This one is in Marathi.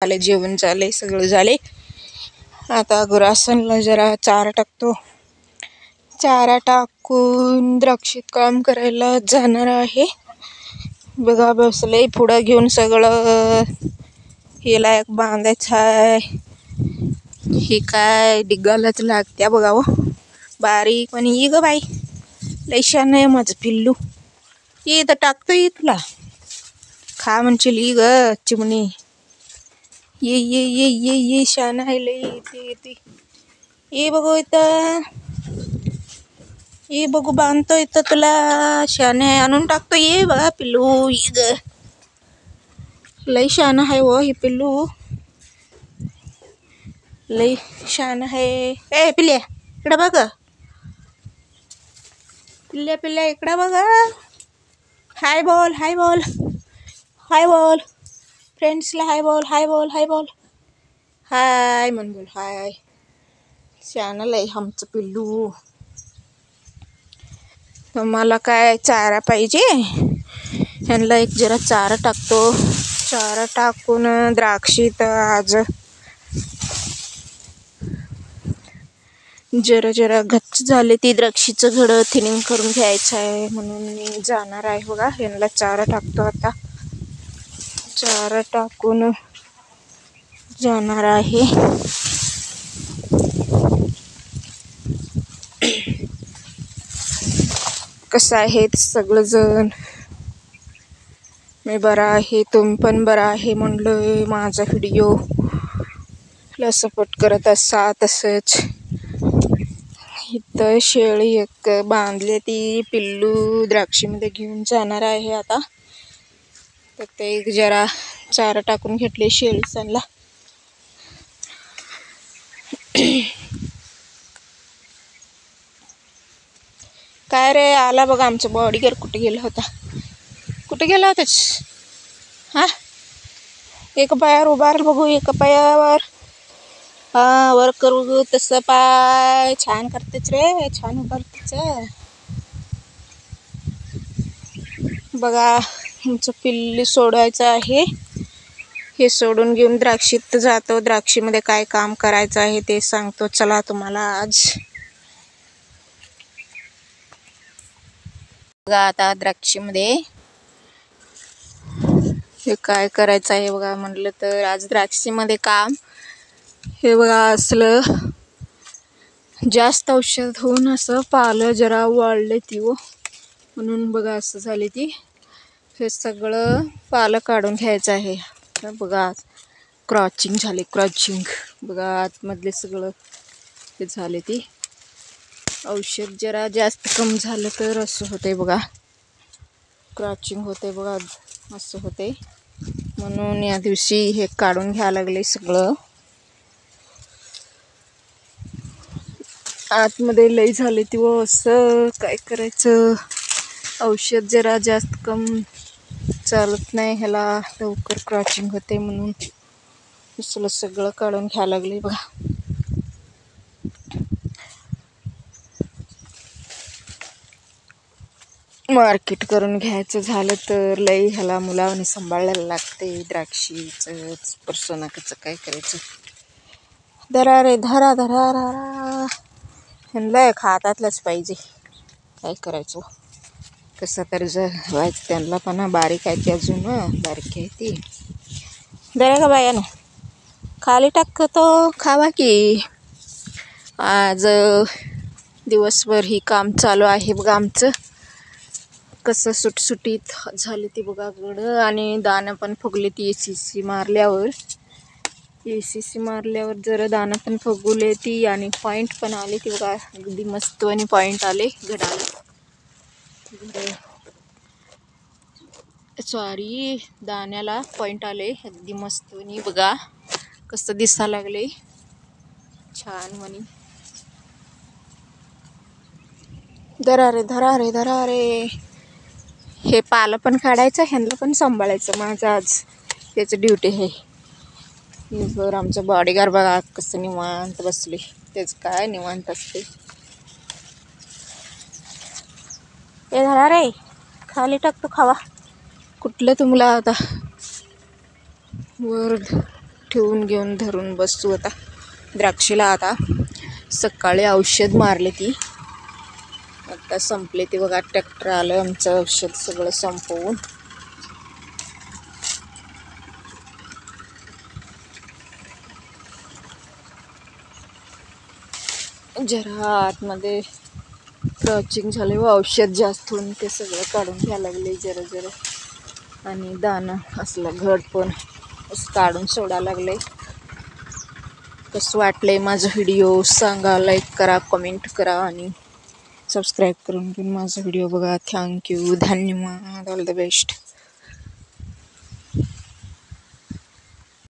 झाले, जेवण झाले, सगळं झाले. आता गुरासांना जरा चारा टाकतो. चारा टाकून द्राक्षीत काम करायला जाणार आहे. बघा बसले पुढं घेऊन सगळं. हिला एक बांधायचं आहे. ही काय डिग्गालाच लागत्या बघा हो. बारीक पण ये ग बाई, लय शान आहे माझं पिल्लू. ये तर टाकतो ये तुला खा म्हणशील. ये ग चिमणी, ये ये ये ये ये शान आहे लय. येते ये बघू इथं, ये बघू बांधतो इथं तुला. शान आहे आणून टाकतो. ये बघा पिल्लू, ये ग लय शान आहे हो हे पिल्लू, लय शान आहे. ए पिल्ल्या इकडं बघ, पिल्ल्या पिल्ल्या इकडं बघा. हाय बोल, हाय बोल, हाय बोल फ्रेंड्सला. हाय बोल, हाय बोल, हाय बोल, हाय म्हण बोल. हाय शान लय आमचं पिल्लू. मला काय चारा पाहिजे, ह्यांना एक जरा चारा टाकतो. चारा टाकून द्राक्षीत आज जरा जरा गच्च झाले. ती द्राक्षीचं घडं थिनिंग करून घ्यायचं आहे म्हणून मी जाणार आहे बघा. ह्यांना चारा टाकतो आता. चारा टाकून जाणार आहे. कसं आहेत सगळंजण? मी बरा आहे, तुम्ही पण बरा आहे म्हणलं. माझा व्हिडिओ ला सपोर्ट करत असा. तसंच इथं शेळी एक बांधली, ती पिल्लू द्राक्षीमध्ये घेऊन जाणार आहे आता. तर ते जरा चारा टाकून घेतले शेळीसांना. काय रे आला बघा आमचा बॉडीगार्ड. कुठे गेला होता, कुठे गेला होताच? हा, एका पायावर उभार बघू, एका पायावर. हा वर करू तसं पाय छान करतेच रे, छान उभारतेच बघा. आमचं पिल्ली सोडायचं आहे. हे सोडून घेऊन द्राक्षीत जातो. द्राक्षीमध्ये काय काम करायचं आहे ते सांगतो चला तुम्हाला आज. बघा आता द्राक्षीमध्ये हे काय करायचं आहे बघा. म्हटलं तर आज द्राक्षीमध्ये काम हे बघा. असलं जास्त औषध होऊन असं पालं जरा वाळले ती हो, म्हणून बघा असं झाले ती. हे सगळं पालं काढून घ्यायचं आहे बघा. क्रॉचिंग झाले, क्रॉचिंग बघा. आतमधले सगळं हे झाले ती. औषध जरा जास्त कम झालं तर असं होते बघा, क्रॉचिंग होते बघा, असं होते. म्हणून या दिवशी हे काढून घ्यायला लागले सगळं. आतमध्ये लई झाले ती व असं काय करायचं. औषध जरा जास्त कम चालत नाही ह्याला, लवकर क्रॉचिंग होते म्हणून असलं सगळं काढून घ्यायला लागले बघा. मार्केट करून घ्यायचं झालं तर लई ह्याला मुलावानी सांभाळायला लागते. द्राक्षीचं परसोनाकाचं काय करायचं. धरा रे धरा धरा धरा, ह्यांना हातातलंच पाहिजे. काय करायचं, कसं तर व्हायचं त्यांना पण. बारीक आहे ती, अजून बारीक आहे ती. धरा का बाया ना, खाली टाकतो खावा की. आज दिवसभर ही काम चालू आहे बघा आमचं. कसं सुटसुटीत झाली ती बघा गडं. आणि दाणं पण फुगले ती ACC मारल्यावर. ACC मारल्यावर जरा दाणं पण फुगवले ती. आणि पॉईंट पण आले ती बघा, अगदी मस्त आणि पॉईंट आले घडाला. सॉरी, दाण्याला पॉईंट आले अगदी मस्त आणि बघा कसं दिसायला लागले छान म्हणी. धरा रे धरा रे धरा रे. हे पालं पण काढायचं, ह्यांना पण सांभाळायचं. माझं आज त्याचं ड्युटी आहे. बरं आमचं बॉडीगार्ड बघा कसं निवांत बसले. त्याचं काय निवांत असते. हे धरा रे, खाली टाकतो खावा. कुठलं तुम्हाला आता वर ठेवून घेऊन धरून बसू आता द्राक्षीला. आता सकाळी औषध मारले ती, आता संपले ती बघा. ट्रॅक्टर आलं आमचं औषध सगळं संपवून. जरा आतमध्ये क्रचिंग झाले व औषध जास्त होऊन ते सगळं काढून घ्यायला लागले जरा जरा. आणि दाणं असलं घड पण काढून सोडायला लागले. कसं वाटलंय माझं व्हिडिओ सांगा, लाईक करा, कमेंट करा आणि सबस्क्राईब करून घेऊन माझा व्हिडिओ बघा. थँक्यू, धन्यवाद, ऑल द बेस्ट.